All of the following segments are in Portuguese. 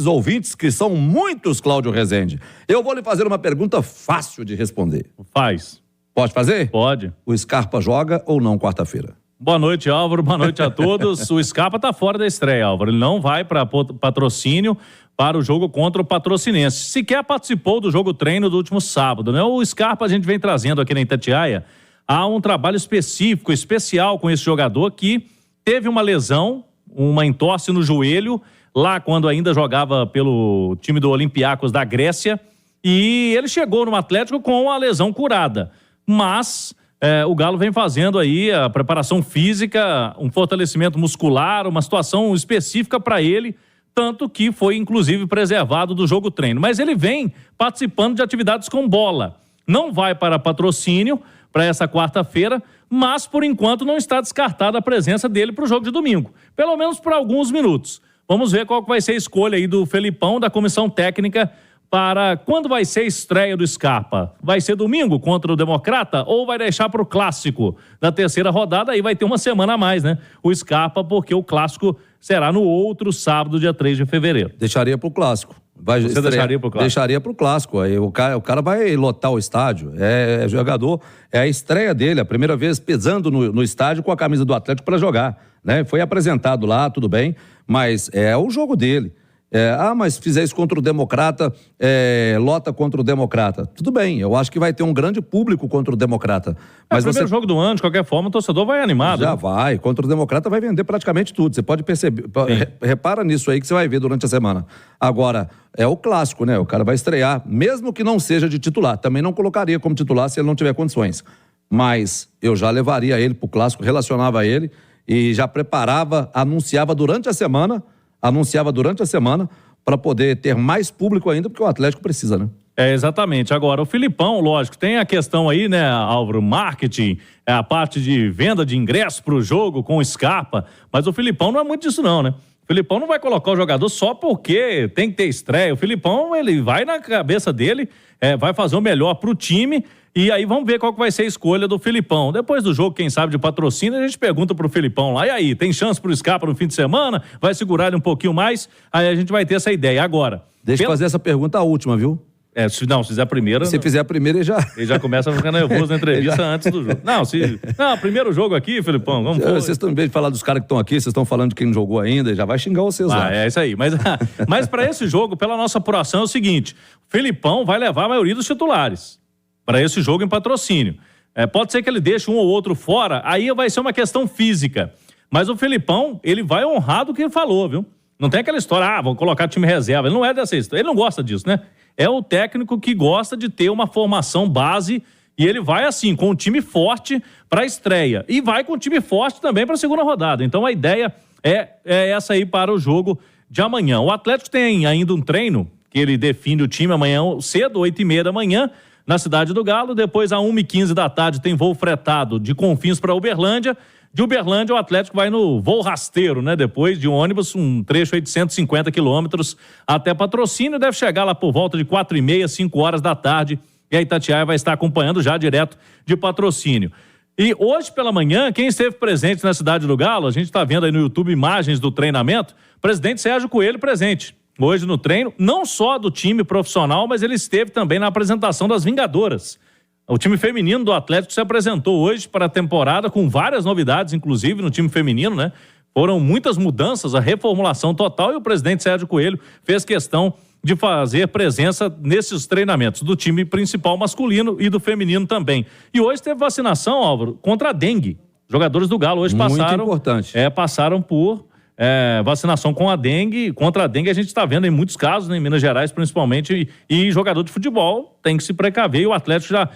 nossos ouvintes, que são muitos, Cláudio Rezende. Eu vou lhe fazer uma pergunta fácil de responder. Faz. Pode fazer? Pode. O Scarpa joga ou não quarta-feira? Boa noite, Álvaro. Boa noite a todos. O Scarpa tá fora da estreia, Álvaro. Ele não vai para Patrocínio para o jogo contra o Patrocinense. Sequer participou do jogo treino do último sábado, né? O Scarpa a gente vem trazendo aqui na Itatiaia. Há um trabalho específico, especial com esse jogador que teve uma lesão, uma entorse no joelho, lá quando ainda jogava pelo time do Olympiacos da Grécia, e ele chegou no Atlético com a lesão curada. Mas o Galo vem fazendo aí a preparação física, um fortalecimento muscular, uma situação específica para ele, tanto que foi inclusive preservado do jogo treino. Mas ele vem participando de atividades com bola. Não vai para Patrocínio para essa quarta-feira, mas por enquanto não está descartada a presença dele para o jogo de domingo, pelo menos por alguns minutos. Vamos ver qual que vai ser a escolha aí do Felipão, da comissão técnica, para quando vai ser a estreia do Scarpa. Vai ser domingo contra o Democrata ou vai deixar para o clássico da terceira rodada? Aí vai ter uma semana a mais, né? O Scarpa, porque o clássico será no outro sábado, dia 3 de fevereiro. Deixaria para o clássico. Você deixaria para o clássico? Deixaria para o clássico. Aí o cara vai lotar o estádio. É jogador, é a estreia dele, a primeira vez pisando no estádio com a camisa do Atlético para jogar, né? Foi apresentado lá, tudo bem, mas é o jogo dele. Mas se fizer isso contra o Democrata, lota contra o Democrata. Tudo bem, eu acho que vai ter um grande público contra o Democrata. Mas o primeiro jogo do ano, de qualquer forma, o torcedor vai animado. Já vai, contra o Democrata vai vender praticamente tudo. Você pode perceber, repara nisso aí que você vai ver durante a semana. Agora, é o clássico, né? O cara vai estrear, mesmo que não seja de titular. Também não colocaria como titular se ele não tiver condições. Mas eu já levaria ele pro clássico, relacionava ele e já preparava, anunciava durante a semana para poder ter mais público ainda, porque o Atlético precisa, né? Exatamente. Agora, o Filipão, lógico, tem a questão aí, né, Álvaro, marketing, a parte de venda de ingresso pro jogo com o Scarpa, mas o Filipão não é muito disso não, né? O Filipão não vai colocar o jogador só porque tem que ter estreia. O Filipão, ele vai na cabeça dele, vai fazer o melhor pro time. E aí vamos ver qual que vai ser a escolha do Filipão. Depois do jogo, quem sabe, de Patrocínio, a gente pergunta pro Filipão lá, e aí, tem chance pro Scarpa no fim de semana? Vai segurar ele um pouquinho mais? Aí a gente vai ter essa ideia. Agora... Deixa eu fazer essa pergunta a última, viu? Se fizer a primeira... Se fizer a primeira, ele já começa a ficar nervoso na entrevista antes do jogo. Não, primeiro jogo aqui, Filipão, vamos... Vocês estão, em vez de falar dos caras que estão aqui, vocês estão falando de quem não jogou ainda, já vai xingar vocês lá. É isso aí. Mas para esse jogo, pela nossa apuração, é o seguinte, o Filipão vai levar a maioria dos titulares para esse jogo em Patrocínio. Pode ser que ele deixe um ou outro fora, aí vai ser uma questão física. Mas o Filipão, ele vai honrar do que ele falou, viu? Não tem aquela história, vou colocar time reserva. Ele não é dessa história, ele não gosta disso, né? É o técnico que gosta de ter uma formação base e ele vai assim, com um time forte para a estreia. E vai com um time forte também para a segunda rodada. Então a ideia é essa aí para o jogo de amanhã. O Atlético tem ainda um treino, que ele define o time amanhã cedo, 8h30 da manhã, na Cidade do Galo. Depois, às 1h15 da tarde, tem voo fretado de Confins para Uberlândia. De Uberlândia, o Atlético vai no voo rasteiro, né? Depois de ônibus, um trecho aí de 150 quilômetros até Patrocínio. Deve chegar lá por volta de 4h30, 5 horas da tarde. E a Itatiaia vai estar acompanhando já direto de Patrocínio. E hoje pela manhã, quem esteve presente na Cidade do Galo, a gente está vendo aí no YouTube imagens do treinamento, presidente Sérgio Coelho presente. Hoje no treino, não só do time profissional, mas ele esteve também na apresentação das Vingadoras. O time feminino do Atlético se apresentou hoje para a temporada com várias novidades, inclusive no time feminino, né? Foram muitas mudanças, a reformulação total, e o presidente Sérgio Coelho fez questão de fazer presença nesses treinamentos do time principal masculino e do feminino também. E hoje teve vacinação, Álvaro, contra a dengue. Jogadores do Galo hoje passaram... Muito importante. Passaram por... vacinação com a dengue, contra a dengue a gente está vendo em muitos casos, né, em Minas Gerais principalmente, e jogador de futebol tem que se precaver, e o Atlético já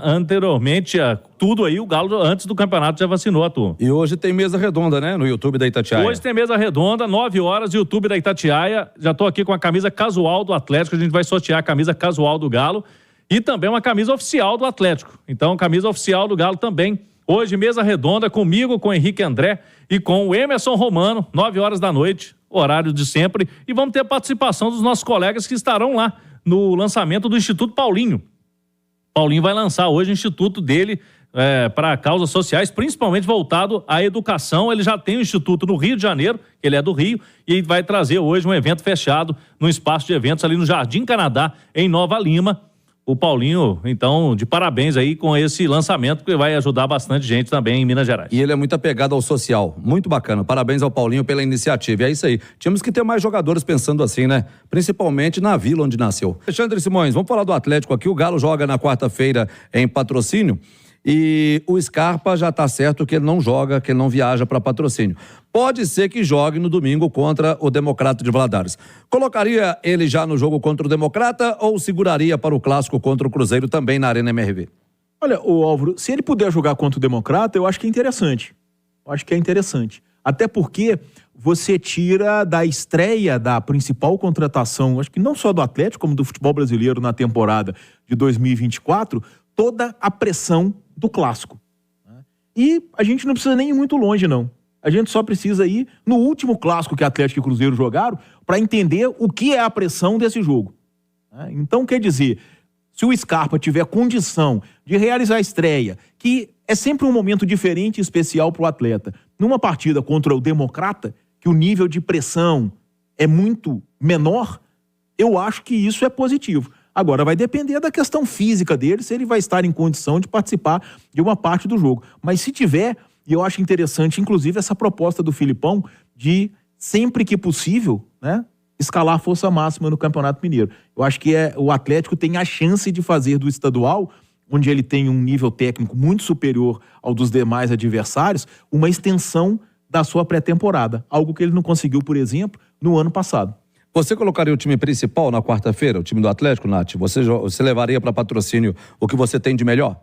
anteriormente, tudo aí, o Galo antes do campeonato já vacinou a turma. E hoje tem mesa redonda, né, no YouTube da Itatiaia. Hoje tem mesa redonda, 9 horas, YouTube da Itatiaia, já tô aqui com a camisa casual do Atlético, a gente vai sortear a camisa casual do Galo, e também uma camisa oficial do Atlético, então camisa oficial do Galo também. Hoje, mesa redonda comigo, com o Henrique André e com o Emerson Romano, 9 horas da noite, horário de sempre. E vamos ter a participação dos nossos colegas que estarão lá no lançamento do Instituto Paulinho. Paulinho vai lançar hoje o Instituto dele, para causas sociais, principalmente voltado à educação. Ele já tem um instituto no Rio de Janeiro, ele é do Rio, e vai trazer hoje um evento fechado no espaço de eventos ali no Jardim Canadá, em Nova Lima. O Paulinho, então, de parabéns aí com esse lançamento, que vai ajudar bastante gente também em Minas Gerais. E ele é muito apegado ao social, muito bacana. Parabéns ao Paulinho pela iniciativa. E é isso aí. Tínhamos que ter mais jogadores pensando assim, né? Principalmente na vila onde nasceu. Alexandre Simões, vamos falar do Atlético aqui. O Galo joga na quarta-feira em Patrocínio. E o Scarpa já está certo que ele não joga, que ele não viaja para Patrocínio. Pode ser que jogue no domingo contra o Democrata de Valadares. Colocaria ele já no jogo contra o Democrata ou seguraria para o clássico contra o Cruzeiro também na Arena MRV? Olha, o Álvaro, se ele puder jogar contra o Democrata, eu acho que é interessante. Até porque você tira da estreia da principal contratação, acho que não só do Atlético, como do futebol brasileiro na temporada de 2024, toda a pressão do clássico. E a gente não precisa nem ir muito longe, não. A gente só precisa ir no último clássico que Atlético e Cruzeiro jogaram para entender o que é a pressão desse jogo. Então, quer dizer, se o Scarpa tiver condição de realizar a estreia, que é sempre um momento diferente e especial para o atleta, numa partida contra o Democrata, que o nível de pressão é muito menor, eu acho que isso é positivo. Agora, vai depender da questão física dele, se ele vai estar em condição de participar de uma parte do jogo. Mas se tiver, e eu acho interessante, inclusive, essa proposta do Filipão de, sempre que possível, né, escalar a força máxima no Campeonato Mineiro. Eu acho que o Atlético tem a chance de fazer do estadual, onde ele tem um nível técnico muito superior ao dos demais adversários, uma extensão da sua pré-temporada. Algo que ele não conseguiu, por exemplo, no ano passado. Você colocaria o time principal na quarta-feira, o time do Atlético, Nath? Você levaria para Patrocínio o que você tem de melhor?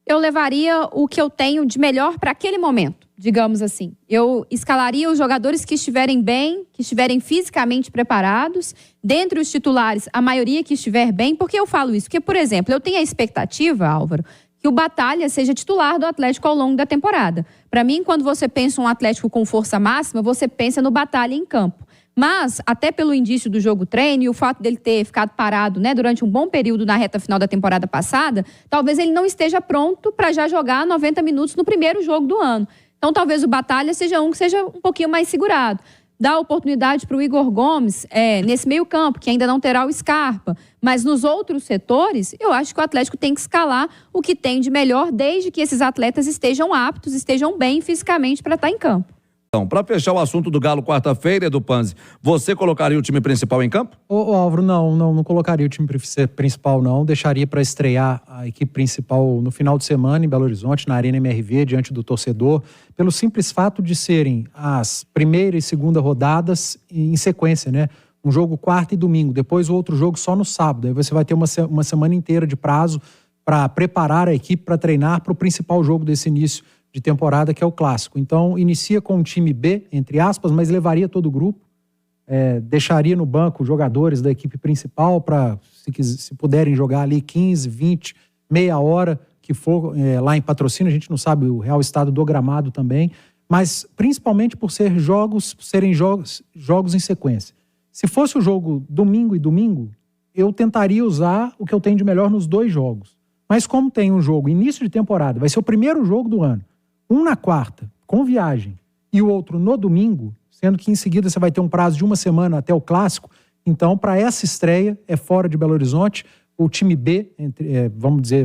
Eu levaria o que eu tenho de melhor para aquele momento, digamos assim. Eu escalaria os jogadores que estiverem bem, que estiverem fisicamente preparados. Dentre os titulares, a maioria que estiver bem. Por que eu falo isso? Porque, por exemplo, eu tenho a expectativa, Álvaro, que o Batalha seja titular do Atlético ao longo da temporada. Para mim, quando você pensa um Atlético com força máxima, você pensa no Batalha em campo. Mas, até pelo indício do jogo treino e o fato dele ter ficado parado, né, durante um bom período na reta final da temporada passada, talvez ele não esteja pronto para já jogar 90 minutos no primeiro jogo do ano. Então, talvez o Batalha seja um que seja um pouquinho mais segurado. Dá oportunidade para o Igor Gomes nesse meio campo, que ainda não terá o Scarpa. Mas nos outros setores, eu acho que o Atlético tem que escalar o que tem de melhor, desde que esses atletas estejam aptos, estejam bem fisicamente para estar em campo. Então, para fechar o assunto do Galo quarta-feira, Edu Panzi, você colocaria o time principal em campo? Ô Álvaro, não colocaria o time principal, não. Deixaria para estrear a equipe principal no final de semana em Belo Horizonte, na Arena MRV, diante do torcedor, pelo simples fato de serem as primeira e segunda rodadas em sequência, né? Um jogo quarta e domingo, depois o outro jogo só no sábado. Aí você vai ter uma semana inteira de prazo para preparar a equipe para treinar para o principal jogo desse início de temporada, que é o clássico. Então, inicia com um time B, entre aspas, mas levaria todo o grupo, deixaria no banco jogadores da equipe principal para, se puderem jogar ali 15, 20, meia hora, que for lá em Patrocínio. A gente não sabe o real estado do gramado também, mas principalmente por serem jogos em sequência. Se fosse o jogo domingo e domingo, eu tentaria usar o que eu tenho de melhor nos dois jogos. Mas como tem um jogo início de temporada, vai ser o primeiro jogo do ano, um na quarta, com viagem, e o outro no domingo, sendo que em seguida você vai ter um prazo de uma semana até o clássico. Então, para essa estreia, é fora de Belo Horizonte, o time B,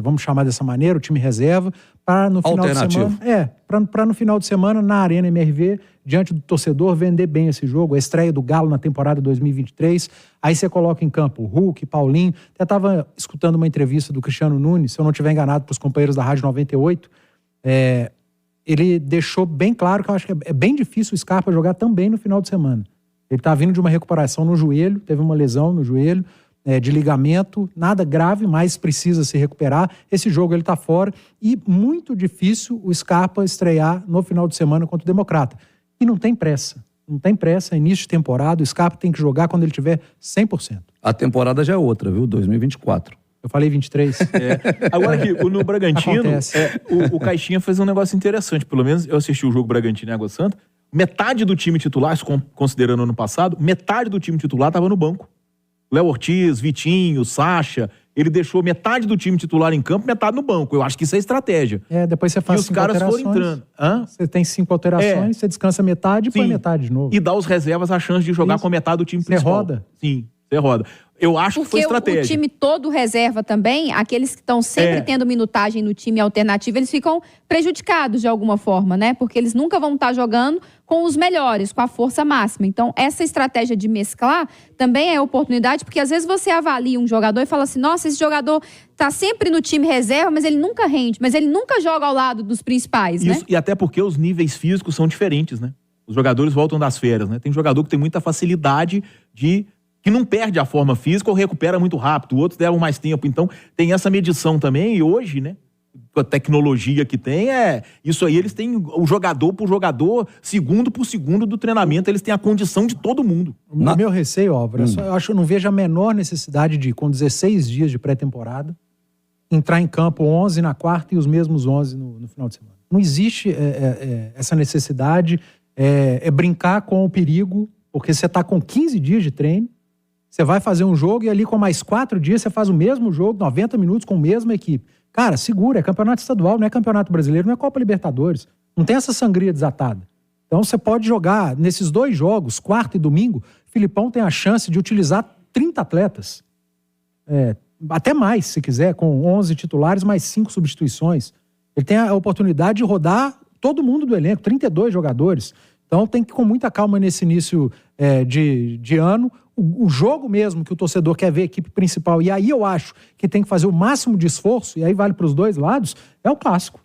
vamos chamar dessa maneira, o time reserva, para no final de semana, para no final de semana, na Arena MRV, diante do torcedor, vender bem esse jogo, a estreia do Galo na temporada 2023. Aí você coloca em campo o Hulk, Paulinho. Até estava escutando uma entrevista do Cristiano Nunes, se eu não estiver enganado, para os companheiros da Rádio 98, ele deixou bem claro que eu acho que é bem difícil o Scarpa jogar também no final de semana. Ele está vindo de uma recuperação no joelho, teve uma lesão no joelho, de ligamento, nada grave, mas precisa se recuperar. Esse jogo ele está fora e muito difícil o Scarpa estrear no final de semana contra o Democrata. E não tem pressa. Não tem pressa, início de temporada, o Scarpa tem que jogar quando ele tiver 100%. A temporada já é outra, viu? 2024. Eu falei 23. Agora aqui, no Bragantino, o Caixinha fez um negócio interessante. Pelo menos eu assisti o jogo Bragantino e Água Santa. Metade do time titular, considerando ano passado, metade do time titular estava no banco. Léo Ortiz, Vitinho, Sacha, Ele deixou metade do time titular em campo, metade no banco. Eu acho que isso é estratégia. Depois você faz e os caras foram entrando. Você tem 5 alterações, você descansa metade e põe metade de novo. E dá aos reservas a chance de jogar com metade do time principal. Você roda? Sim, você roda. Eu acho que foi estratégia. Porque o time todo reserva também, aqueles que estão sempre tendo minutagem no time alternativo, eles ficam prejudicados de alguma forma, né? Porque eles nunca vão estar jogando com os melhores, com a força máxima. Então, essa estratégia de mesclar também é oportunidade, porque às vezes você avalia um jogador e fala assim, nossa, esse jogador tá sempre no time reserva, mas ele nunca rende, mas ele nunca joga ao lado dos principais, né? E até porque os níveis físicos são diferentes, né? Os jogadores voltam das férias, né? Tem jogador que tem muita facilidade que não perde a forma física ou recupera muito rápido, outros levam mais tempo. Então, tem essa medição também, e hoje, né, com a tecnologia que tem, isso aí eles têm o jogador por jogador, segundo por segundo do treinamento, eles têm a condição de todo mundo. O meu receio, Álvaro, eu não vejo a menor necessidade de, com 16 dias de pré-temporada, entrar em campo 11 na quarta e os mesmos 11 no final de semana. Não existe essa necessidade, brincar com o perigo, porque você está com 15 dias de treino, você vai fazer um jogo e ali com mais 4 dias você faz o mesmo jogo, 90 minutos com a mesma equipe. Cara, segura, é campeonato estadual, não é campeonato brasileiro, não é Copa Libertadores. Não tem essa sangria desatada. Então você pode jogar nesses 2 jogos, quarta e domingo, Filipão tem a chance de utilizar 30 atletas. Até mais, se quiser, com 11 titulares, mais 5 substituições. Ele tem a oportunidade de rodar todo mundo do elenco, 32 jogadores. Então tem que ir com muita calma nesse início de ano. O jogo mesmo que o torcedor quer ver a equipe principal, e aí eu acho que tem que fazer o máximo de esforço, e aí vale para os 2 lados, é o clássico.